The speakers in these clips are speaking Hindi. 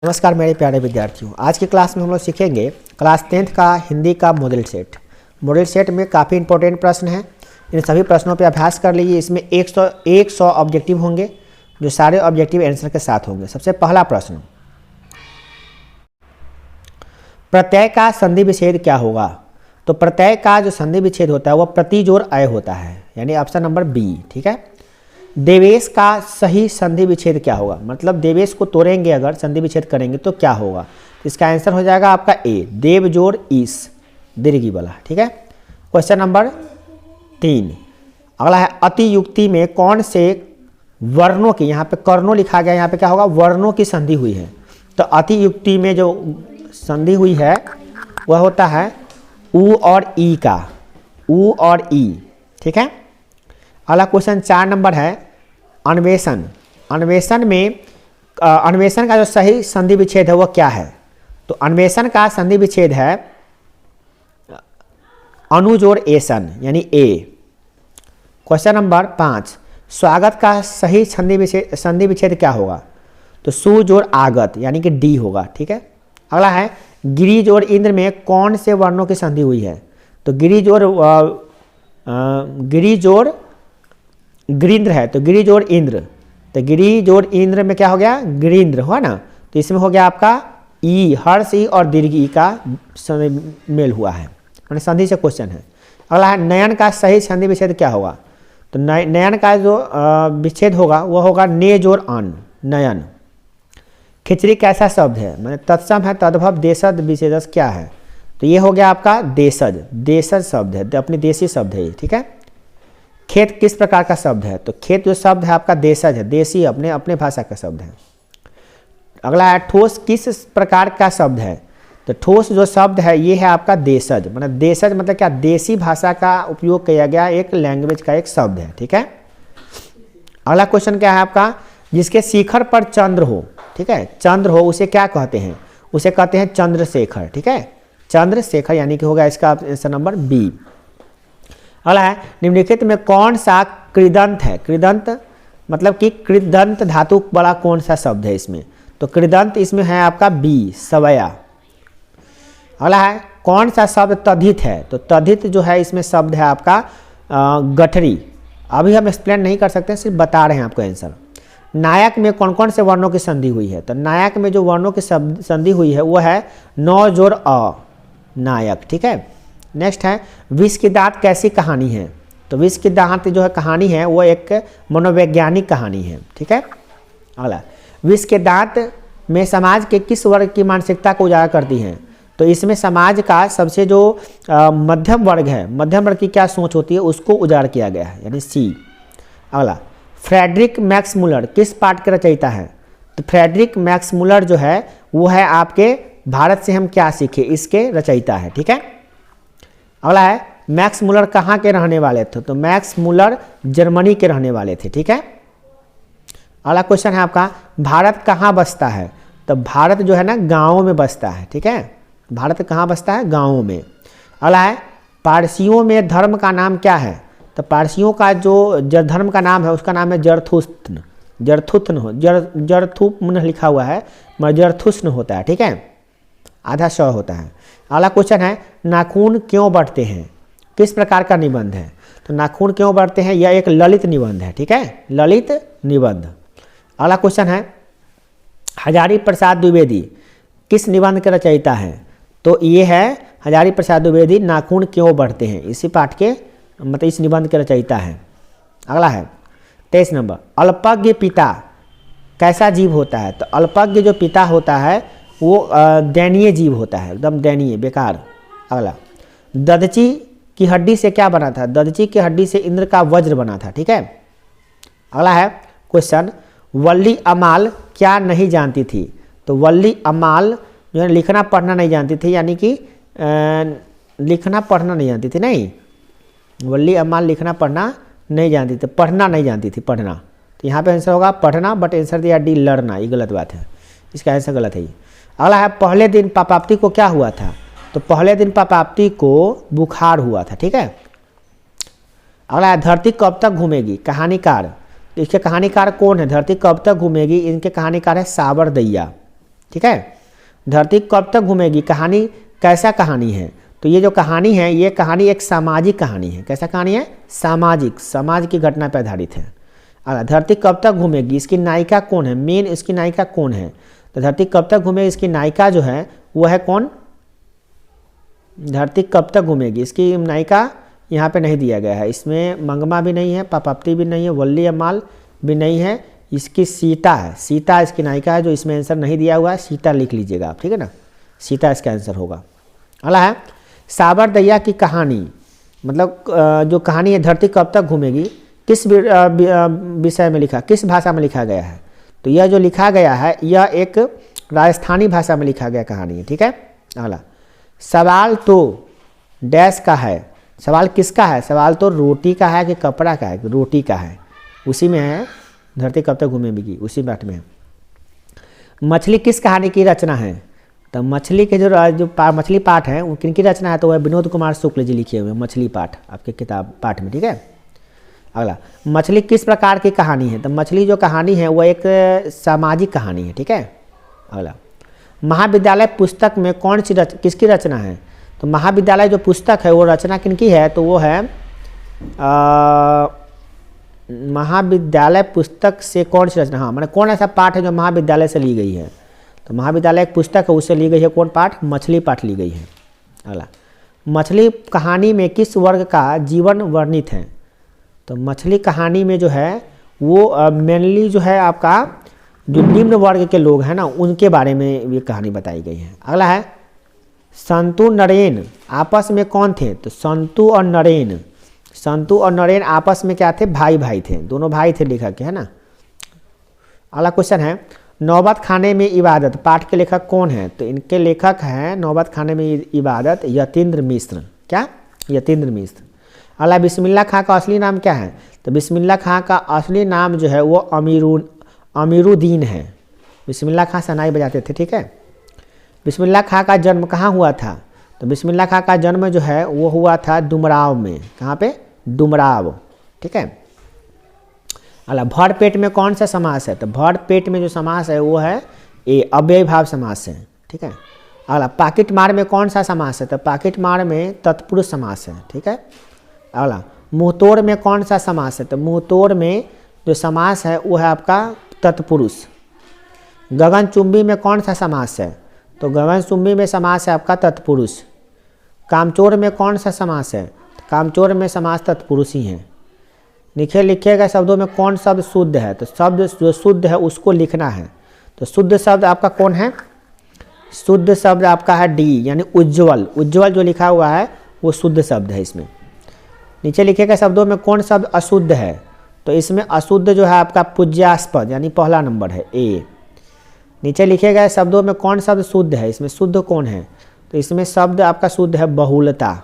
नमस्कार मेरे प्यारे विद्यार्थियों, आज की क्लास में हम लोग सीखेंगे क्लास 10th का हिंदी का मॉडल सेट। मॉडल सेट में काफ़ी इंपॉर्टेंट प्रश्न हैं। इन सभी प्रश्नों पे अभ्यास कर लीजिए। इसमें 100 ऑब्जेक्टिव होंगे जो सारे ऑब्जेक्टिव आंसर के साथ होंगे। सबसे पहला प्रश्न, प्रत्यय का संधि विच्छेद क्या होगा? तो प्रत्यय का जो संधि विच्छेद होता है वह प्रति जोड़ अय होता है, यानी ऑप्शन नंबर बी। ठीक है। देवेश का सही संधि विच्छेद क्या होगा? मतलब देवेश को तोड़ेंगे अगर संधि विच्छेद करेंगे तो क्या होगा? इसका आंसर हो जाएगा आपका ए, देव जोड़ ईस, दीर्घी वाला। ठीक है। क्वेश्चन नंबर 3 अगला है, अति युक्ति में कौन से वर्णों की, यहाँ पे कर्णों लिखा गया, यहाँ पे क्या होगा? वर्णों की संधि हुई है। तो अति युक्ति में जो संधि हुई है वह होता है उ और ई का, उ और ई। ठीक है। अगला क्वेश्चन 4 नंबर है, अन्वेषण। अन्वेषण में अन्वेषण का जो सही संधि विच्छेद है वह क्या है? तो अन्वेषण का संधि विच्छेद है अनु जोड़ एसन, यानी ए। क्वेश्चन नंबर 5, स्वागत का सही संधि विच्छेद क्या होगा? तो सु जोड़ आगत, यानी कि डी होगा। ठीक है। अगला है, गिरि जोड़ इंद्र में कौन से वर्णों की संधि हुई है? तो गिरि जोड़ गिरिंद्र है, तो गिरि जोड़ इंद्र। तो गिरि जोड़ इंद्र में क्या हो गया? गिरिंद्र हुआ ना। तो इसमें हो गया आपका ई, हर्ष ई और दीर्घ ई का मेल हुआ है, मैंने संधि से क्वेश्चन है। अगला है, नयन का सही संधि विच्छेद क्या होगा? तो नयन का जो विच्छेद होगा वह होगा ने जोड़ अन, नयन। खिचड़ी कैसा शब्द है? मैंने तत्सम है, तद्भव, देशज, विशेषज क्या है? तो ये हो गया आपका देशज, देशज शब्द है, अपनी देशी शब्द है ये। ठीक है। खेत किस प्रकार का शब्द है? तो खेत जो शब्द है आपका देशज है, देशी, अपने भाषा का शब्द है। अगला है, ठोस किस प्रकार का शब्द है? तो ठोस जो शब्द है ये है आपका देशज, मतलब देशज मतलब क्या? देशी भाषा का उपयोग किया गया एक लैंग्वेज का एक शब्द है। ठीक है। अगला क्वेश्चन क्या है आपका, जिसके शिखर पर चंद्र हो, ठीक है, चंद्र हो, उसे क्या कहते हैं? उसे कहते हैं चंद्रशेखर। ठीक है, चंद्रशेखर, यानी कि होगा इसका आंसर नंबर बी। अगला है, निम्नलिखित में कौन सा कृदंत है? कृदंत मतलब कि कृदंत धातु वाला कौन सा शब्द है इसमें? तो कृदंत इसमें है आपका बी, सवया। अगला है, कौन सा शब्द तद्धित है? तो तद्धित जो है इसमें शब्द है आपका गठरी। अभी हम एक्सप्लेन नहीं कर सकते, सिर्फ बता रहे हैं आपको आंसर। नायक में कौन कौन से वर्णों की संधि हुई है? तो नायक में जो वर्णों की संधि हुई है वो है नौ जोड़ अ, नायक। ठीक है। नेक्स्ट है, विष की दांत कैसी कहानी है? तो विष की दांत जो है कहानी है वो एक मनोवैज्ञानिक कहानी है। ठीक है। अगला, विष के दांत में समाज के किस वर्ग की मानसिकता को उजागर करती हैं? तो इसमें समाज का सबसे जो मध्यम वर्ग है, मध्यम वर्ग की क्या सोच होती है उसको उजागर किया गया है, यानी सी। अगला, फ्रेडरिक मैक्स मुलर किस पाठ के रचयिता है? तो फ्रेडरिक मैक्स मुलर जो है वो है आपके भारत से हम क्या सीखे, इसके रचयिता है। ठीक है। अगला है, मैक्स मुलर कहाँ के रहने वाले थे? तो मैक्स मुलर जर्मनी के रहने वाले थे। ठीक है। अगला क्वेश्चन है आपका, भारत कहाँ बसता है? तो भारत जो है ना गाँवों में बसता है। ठीक है। भारत कहाँ बसता है? गाँवों में। अगला है, पारसियों में धर्म का नाम क्या है? तो पारसियों का जो धर्म का नाम है उसका नाम है जरथुस्न, जरथुस्न हो, जरथुस्न लिखा हुआ है मगर जरथुस्न होता है। ठीक है, आधा श होता है। अगला क्वेश्चन है, नाखून क्यों बढ़ते हैं? किस प्रकार का निबंध है? तो नाखून क्यों बढ़ते हैं यह एक ललित निबंध है। ठीक है, ललित निबंध। अगला क्वेश्चन है, हजारी प्रसाद द्विवेदी किस निबंध के रचयिता है? तो ये है हजारी प्रसाद द्विवेदी नाखून क्यों बढ़ते हैं, इसी पाठ के मतलब इस निबंध के रचयिता है। अगला है 23 नंबर, अल्पज्ञ पिता कैसा जीव होता है? तो अल्पज्ञ जो पिता होता है वो दयनीय जीव होता है, एकदम दयनीय, बेकार। अगला, दधची की हड्डी से क्या बना था? दधची की हड्डी से इंद्र का वज्र बना था। ठीक है। अगला है क्वेश्चन, वल्ली अमाल क्या नहीं जानती थी? तो वल्ली अमाल जो है लिखना पढ़ना नहीं जानती थी, यानी कि लिखना पढ़ना नहीं जानती थी, नहीं, वल्ली अमाल लिखना पढ़ना नहीं जानती थी, पढ़ना नहीं जानती थी, पढ़ना। तो यहाँ पे आंसर होगा पढ़ना, बट आंसर दिया डी, लड़ना। ये गलत बात है, इसका आंसर गलत है ये। अगला है, पहले दिन पापाप्ती को क्या हुआ था? तो पहले दिन पापाप्ती को बुखार हुआ था। ठीक है। अगला है, धरती कब तक घूमेगी? कहानीकार। तो इसके कहानीकार कौन है? धरती कब तक घूमेगी, इनके कहानीकार है साबर दैया। ठीक है। धरती कब तक घूमेगी, कहानी कैसा कहानी है, तो ये जो कहानी है ये कहानी एक सामाजिक कहानी है। कैसा कहानी है, सामाजिक, समाज की घटना पर आधारित है। अगला, धरती कब तक घूमेगी, इसकी नायिका कौन है, मेन इसकी नायिका कौन है, तो धरती कब तक घूमेगी इसकी नायिका जो है वो है कौन, धरती कब तक घूमेगी इसकी नायिका यहाँ पे नहीं दिया गया है। इसमें मंगमा भी नहीं है, पापाप्ती भी नहीं है, वल्ली अम्माल भी नहीं है, इसकी सीता है, सीता इसकी नायिका है। जो इसमें आंसर नहीं दिया हुआ है सीता लिख लीजिएगा आप, ठीक है ना, सीता इसका आंसर होगा। अगला है साबर दैया की कहानी, मतलब जो कहानी है धरती कब तक घूमेगी किस विषय में लिखा, किस भाषा में लिखा गया है, तो यह जो लिखा गया है यह एक राजस्थानी भाषा में लिखा गया कहानी है, ठीक है। अगला, सवाल तो डैश का है, सवाल किसका है, सवाल तो रोटी का है कि कपड़ा का है, रोटी का है, उसी में है धरती कब तक घूमेगी, उसी पाठ में है। मछली किस कहानी की रचना है, तो मछली के जो मछली पाठ है वो किनकी रचना है, तो वह विनोद कुमार शुक्ल जी लिखे हुए मछली पाठ आपके किताब पाठ में, ठीक है। अगला, मछली किस प्रकार की कहानी है, तो मछली जो कहानी है वो एक सामाजिक कहानी है, ठीक है। अगला, महाविद्यालय पुस्तक में कौन सी किसकी रचना है, तो महाविद्यालय जो पुस्तक है वो रचना किनकी है, तो वो है महाविद्यालय पुस्तक से कौन सी रचना, हाँ मैंने कौन ऐसा पाठ है जो महाविद्यालय से ली गई है, तो महाविद्यालय एक पुस्तक है उससे ली गई है कौन पाठ, मछली पाठ ली गई है। अगला, मछली कहानी में किस वर्ग का जीवन वर्णित है, तो मछली कहानी में जो है वो मेनली जो है आपका जो निम्न वर्ग के लोग हैं ना उनके बारे में ये कहानी बताई गई है। अगला है संतु नरेन आपस में कौन थे, तो संतु और नरेन आपस में क्या थे, भाई भाई थे, दोनों भाई थे लेखक के, है ना। अगला क्वेश्चन है नौबत खाने में इबादत पाठ के लेखक कौन है, तो इनके लेखक हैं नौबत खाने में इबादत यतीन्द्र मिश्र, क्या यतीन्द्र मिश्र। अगला, बिस्मिल्लाह खां का असली नाम क्या है, तो बिस्मिल्लाह खां का असली नाम जो है वो अमीरुद्दीन है। बिस्मिल्लाह खां शहनाई बजाते थे, ठीक है। बिस्मिल्लाह खां का जन्म कहाँ हुआ था, तो बिस्मिल्लाह खां का जन्म जो है वो हुआ था डुमराव में, कहाँ पे, डुमराव, ठीक है। अगला, भर पेट में कौन सा समास है, तो भर पेट में जो समास है वो है ए अव्ययी भाव समास है, ठीक है। अगला, पाकिट मार में कौन सा समास है, तो पाकिट मार में तत्पुरुष समास है, ठीक है। अगला, मुँहतोड़ में कौन सा समास है, तो मुँहतोड़ में जो समास है वो है आपका तत्पुरुष। गगनचुंबी में कौन सा समास है, तो गगनचुंबी में समास है आपका तत्पुरुष। कामचोर में कौन सा समास है, कामचोर में समास तत्पुरुष ही है। लिखे गए शब्दों में कौन शब्द शुद्ध है, तो शब्द जो शुद्ध है उसको लिखना है, तो शुद्ध शब्द आपका कौन है, शुद्ध शब्द आपका है डी यानी उज्ज्वल, उज्ज्वल जो लिखा हुआ है वो शुद्ध शब्द है इसमें। नीचे लिखे गए शब्दों में कौन शब्द अशुद्ध है, तो इसमें अशुद्ध जो है आपका पूज्यास्पद यानी पहला नंबर है ए। नीचे लिखे गए शब्दों में कौन शब्द शुद्ध है, इसमें शुद्ध कौन है, तो इसमें शब्द आपका शुद्ध है बहुलता।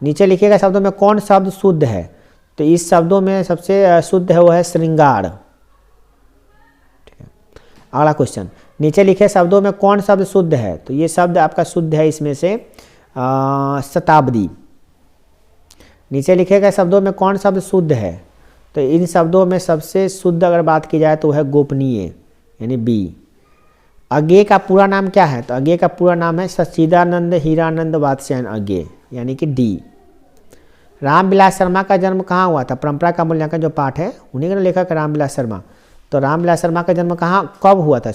नीचे लिखे गए शब्दों में कौन शब्द शुद्ध है, तो इस शब्दों में सबसे शुद्ध है वो है श्रृंगार, ठीक है। अगला क्वेश्चन, नीचे लिखे शब्दों में कौन शब्द शुद्ध है, तो ये शब्द आपका शुद्ध है इसमें से शताब्दी। नीचे लिखे गए शब्दों में कौन शब्द शुद्ध है, तो इन शब्दों में सबसे शुद्ध अगर बात की जाए तो है गोपनीय यानी बी। अज्ञेय का पूरा नाम क्या है, तो अज्ञेय का पूरा नाम है सच्चिदानंद हीरानंद वात्स्यायन अज्ञेय यानी कि डी। रामविलास शर्मा का जन्म कहाँ हुआ था, परंपरा का मूल्यांकन जो पाठ है उन्हीं का लेखक रामविलास शर्मा, तो रामविलास शर्मा का जन्म कब हुआ था,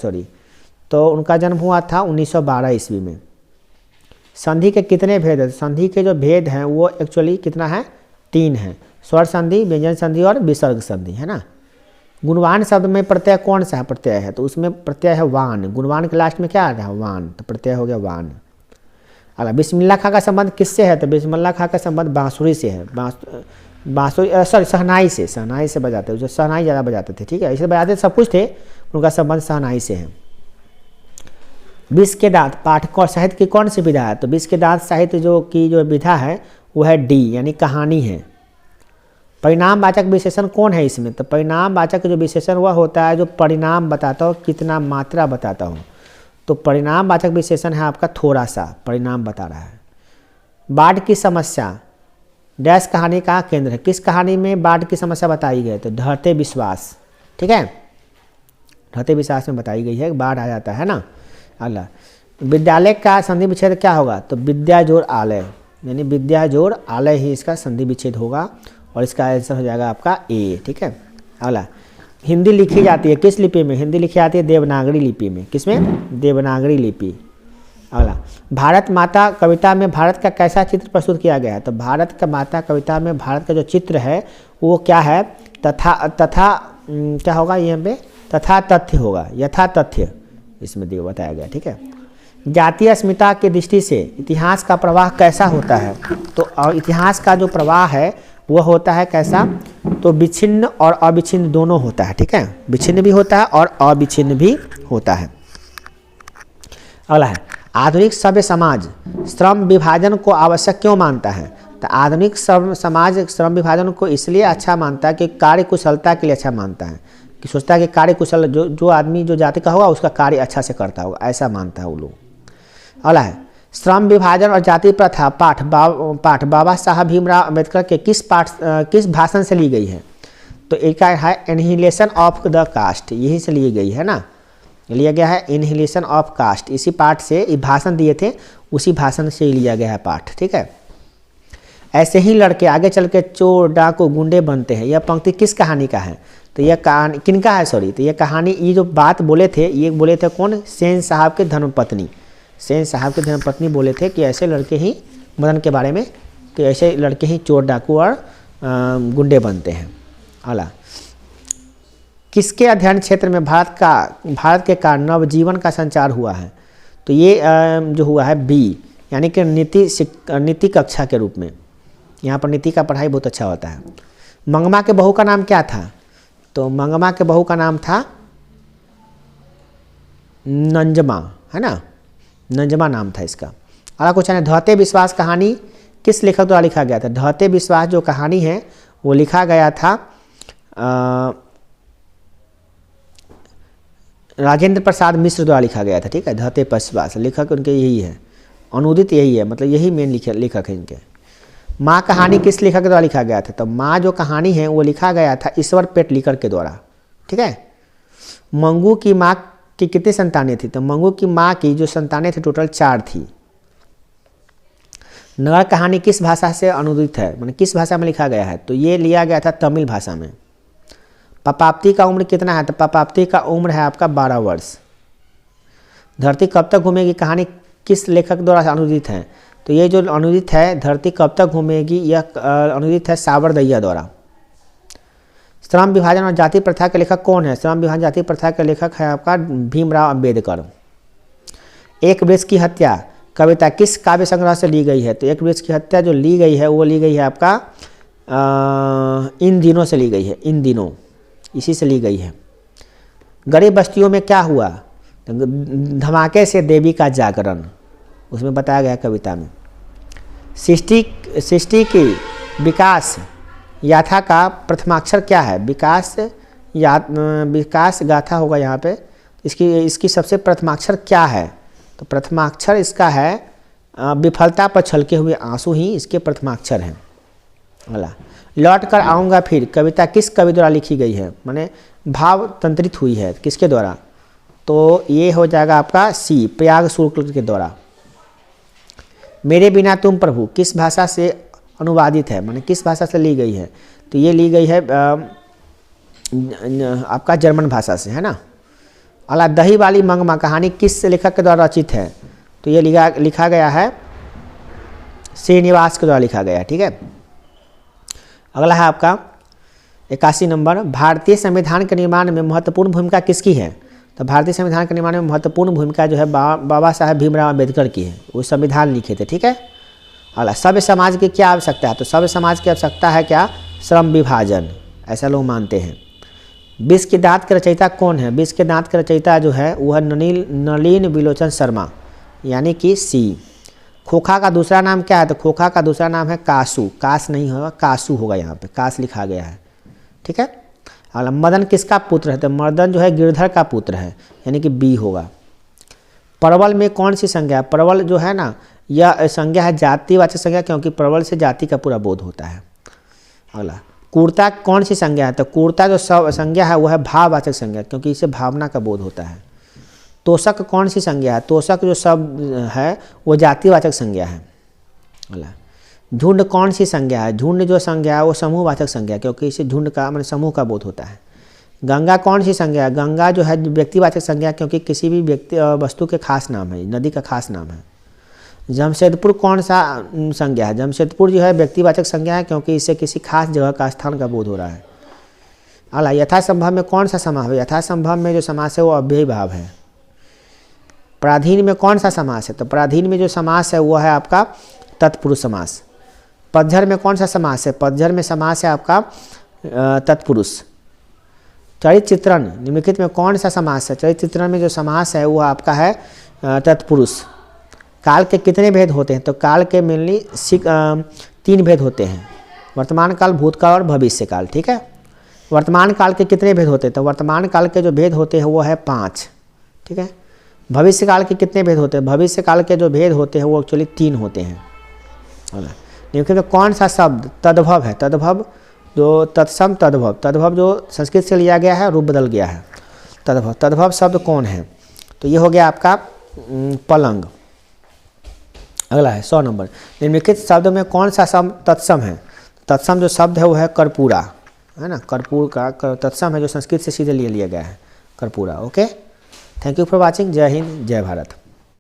तो उनका जन्म हुआ था 1912 ईस्वी में। संधि के कितने भेद हैं, संधि के जो भेद हैं वो एक्चुअली कितना है, 3 है, स्वर संधि, व्यंजन संधि और विसर्ग संधि, है ना। गुणवान शब्द में प्रत्यय कौन सा प्रत्यय है, तो उसमें प्रत्यय है वान, गुणवान के लास्ट में क्या आ रहा है वान, तो प्रत्यय हो गया वान। अगला, बिस्मिल्लाह खां का संबंध किससे है, तो बिस्मिल्लाह खां का संबंध बांसुरी से है, बांसुरी सॉरी शहनाई से बजाते हैं, जो शहनाई ज़्यादा बजाते थे, ठीक है, इसे बजाते सब कुछ थे, उनका संबंध शहनाई से है। विष के दांत पाठ साहित्य की कौन सी विधा है, तो विष के दांत साहित्य जो विधा है वो है डी यानी कहानी है। परिणामवाचक विशेषण कौन है इसमें, तो परिणामवाचक जो विशेषण वह होता है जो परिणाम बताता हो, कितना मात्रा बताता हो, तो परिणामवाचक विशेषण है आपका थोड़ा सा परिणाम बता रहा है। बाढ़ की समस्या डैश कहानी का केंद्र है, किस कहानी में बाढ़ की समस्या बताई गई, तो ढहते विश्वास, ठीक है, ढते विश्वास में बताई गई है, बाढ़ आ जाता है ना। अगला, विद्यालय का संधि विच्छेद क्या होगा, तो विद्या जोड़ आलय, यानी विद्या जोड़ आलय ही इसका संधि विच्छेद होगा और इसका आंसर हो जाएगा आपका ए। ठीक है। अगला, हिंदी लिखी जाती है किस लिपि में, हिंदी लिखी जाती है देवनागरी लिपि में। किसमें, देवनागरी लिपि। अगला, भारत माता कविता में भारत का कैसा चित्र प्रस्तुत किया गया है, तो भारत का माता कविता में भारत का जो चित्र है वो क्या है, तथा क्या होगा यहाँ पे, तथा तथ्य होगा, यथा तथ्य इसमें बताया गया। ठीक है। जातीय अस्मिता की दृष्टि से इतिहास का प्रवाह कैसा होता है, तो इतिहास का जो प्रवाह है वह होता है कैसा, तो विच्छिन्न और अविच्छिन्न दोनों होता है। ठीक है, विच्छिन्न भी होता है और अविच्छिन्न भी होता है। अगला है, आधुनिक सभ्य समाज श्रम विभाजन को आवश्यक क्यों मानता है, तो आधुनिक समाज श्रम विभाजन को इसलिए अच्छा मानता है कि कार्य कुशलता के लिए अच्छा मानता है, कि सोचता है कि कार्य कुशल जो आदमी जो जाति का होगा उसका कार्य अच्छा से करता होगा, ऐसा मानता है वो लोग। अगला है, श्रम विभाजन और जाति प्रथा पाठ बाबा साहब भीमराव अम्बेडकर के किस भाषण से ली गई है, तो एक है एनहिलेशन ऑफ द कास्ट, यही से ली गई है ना, लिया गया है एनहिलेशन ऑफ कास्ट, इसी पाठ से भाषण दिए थे, उसी भाषण से लिया गया है पाठ। ठीक है। ऐसे ही लड़के आगे चल के चोर डाकू गुंडे बनते हैं, यह पंक्ति किस कहानी का है, तो यह कहानी किनका है, सॉरी, तो यह कहानी, ये जो बात बोले थे ये बोले थे कौन, सेन साहब के धर्मपत्नी, सेन साहब के धर्मपत्नी बोले थे कि ऐसे लड़के ही मदन के बारे में, कि ऐसे लड़के ही चोर डाकू और गुंडे बनते हैं। अगला, किसके अध्ययन क्षेत्र में भारत के कारण नवजीवन का संचार हुआ है, तो ये जो हुआ है बी, यानी कि नीति कक्षा के रूप में, यहाँ पर नीति का पढ़ाई बहुत अच्छा होता है। मंगमा के बहू का नाम क्या था, तो मंगमा के बहू का नाम था नंजमा, है ना, नंजमा नाम था इसका। अगला क्वेश्चन है, ढहते विश्वास कहानी किस लेखक द्वारा लिखा गया था, ढहते विश्वास जो कहानी है वो लिखा गया था राजेंद्र प्रसाद मिश्र द्वारा लिखा गया था। ठीक है, ढहते विश्वास लेखक उनके यही है, अनुदित यही है, मतलब यही मेन लेखक है इनके। माँ कहानी किस लेखक द्वारा लिखा गया था, तो माँ जो कहानी है वो लिखा गया था ईश्वर पेटलीकर के द्वारा। ठीक है। मंगू की माँ की कितनी संतानें थी, तो मंगू की माँ की जो संतानें थी टोटल 4 थी। नगर कहानी किस भाषा से अनुदित है, मतलब किस भाषा में लिखा गया है, तो ये लिया गया था तमिल भाषा में। पपाप्ती का उम्र कितना है, तो पपाप्ती का उम्र है आपका 12 वर्ष। धरती कब तक घूमेगी कहानी किस लेखक द्वारा अनुदित है, तो ये जो अनुदित है धरती कब तक घूमेगी, यह अनुदित है सावरदैया द्वारा। श्रम विभाजन और जाति प्रथा के लेखक कौन है, श्रम विभाजन जाति प्रथा के लेखक है आपका भीमराव अम्बेडकर। एक वृक्ष की हत्या कविता किस काव्य संग्रह से ली गई है, तो एक वृक्ष की हत्या जो ली गई है वो ली गई है आपका इन दिनों से ली गई है, इन दिनों इसी से ली गई है। गरीब बस्तियों में क्या हुआ, धमाके से देवी का जागरण, उसमें बताया गया कविता में। सृष्टि की विकास याथा का प्रथमाक्षर क्या है, विकास गाथा होगा यहाँ पे, इसकी सबसे प्रथमाक्षर क्या है, तो प्रथमाक्षर इसका है विफलता पर छलके हुए आंसू ही इसके प्रथमाक्षर हैं। अगला, लौट कर आऊँगा फिर कविता किस कवि द्वारा लिखी गई है, माने भाव तंत्रित हुई है किसके द्वारा, तो ये हो जाएगा आपका सी, प्रयाग शुक्ल के द्वारा। मेरे बिना तुम प्रभु किस भाषा से अनुवादित है, माने किस भाषा से ली गई है, तो ये ली गई है आपका जर्मन भाषा से, है ना। अगला, दही वाली मंगमा कहानी किस लेखक के द्वारा रचित है, तो ये लिखा गया है श्रीनिवास के द्वारा लिखा गया है। ठीक है। अगला है आपका 81 नंबर, भारतीय संविधान के निर्माण में महत्वपूर्ण भूमिका किसकी है, तो भारतीय संविधान के निर्माण में महत्वपूर्ण भूमिका जो है बाबा साहब भीमराव अम्बेडकर की है, वो संविधान लिखे थे। ठीक है। अगला, सभ्य समाज की क्या आवश्यकता है, तो सभ्य समाज की आवश्यकता है क्या, श्रम विभाजन, ऐसा लोग मानते हैं। विष के दांत के रचयिता कौन है, विष के दांत के रचयिता जो है वह नलिन विलोचन शर्मा, यानी कि सी। खोखा का दूसरा नाम क्या है, तो खोखा का दूसरा नाम है कासू, कास नहीं होगा कासू होगा, यहाँ पे कास लिखा गया है। ठीक है। अगला, मदन किसका पुत्र है, तो मदन जो है गिरधर का पुत्र है, यानी कि बी होगा। परवल में कौन सी संज्ञा है, परवल जो है ना यह संज्ञा है जातिवाचक संज्ञा, क्योंकि परवल से जाति का पूरा बोध होता है। अगला, कूर्ता कौन सी संज्ञा है? तो कूर्ता जो संज्ञा है वो है भाववाचक संज्ञा, क्योंकि इससे भावना का बोध होता है। तोषक कौन सी संज्ञा है? तोषक जो शब्द है वो जातिवाचक संज्ञा है। झुंड कौन सी संज्ञा है? झुंड जो संज्ञा है वो समूहवाचक संज्ञा, क्योंकि इससे झुंड का मतलब समूह का बोध होता है। गंगा कौन सी संज्ञा है? गंगा जो है व्यक्तिवाचक संज्ञा, क्योंकि किसी भी व्यक्ति वस्तु के खास नाम है, नदी का खास नाम है। जमशेदपुर कौन सा संज्ञा है? जमशेदपुर जो है व्यक्तिवाचक संज्ञा है, क्योंकि इससे किसी खास जगह का स्थान का बोध हो रहा है। अगला यथासंभव में कौन सा समास है? यथासंभव में जो समास है वो अव्ययी भाव है। पराधीन में कौन सा समास है? तो पराधीन में जो समास है वो है आपका तत्पुरुष समास। पतझड़ में कौन सा समास है? पतझड़ में समास है आपका तत्पुरुष। चरित चित्रण निम्नलिखित में कौन सा समास है? चरित चित्रण में जो समास है वो आपका है तत्पुरुष। काल के कितने भेद होते हैं? तो काल के मेनली 3 भेद होते हैं, वर्तमान काल, भूतकाल और भविष्य काल। ठीक है, वर्तमान काल के कितने भेद होते हैं? तो वर्तमान काल के जो भेद होते हैं वो है 5। ठीक है, भविष्य काल के कितने भेद होते हैं? भविष्य काल के जो भेद होते हैं वो एक्चुअली 3 होते हैं। निम्नलिखित में कौन सा शब्द तद्भव है? तद्भव जो तत्सम तद्भव, तद्भव जो संस्कृत से लिया गया है, रूप बदल गया है। तद्भव, तद्भव शब्द कौन है? तो ये हो गया आपका पलंग। अगला है 100 नंबर। निम्नलिखित शब्द में कौन सा शब्द तत्सम है? तत्सम जो शब्द है वो है कर्पूरा, है ना, कर्पूर का तत्सम है जो संस्कृत से सीधे लिया गया है, कर्पूरा। Okay, thank you for watching. जय हिंद, जय भारत।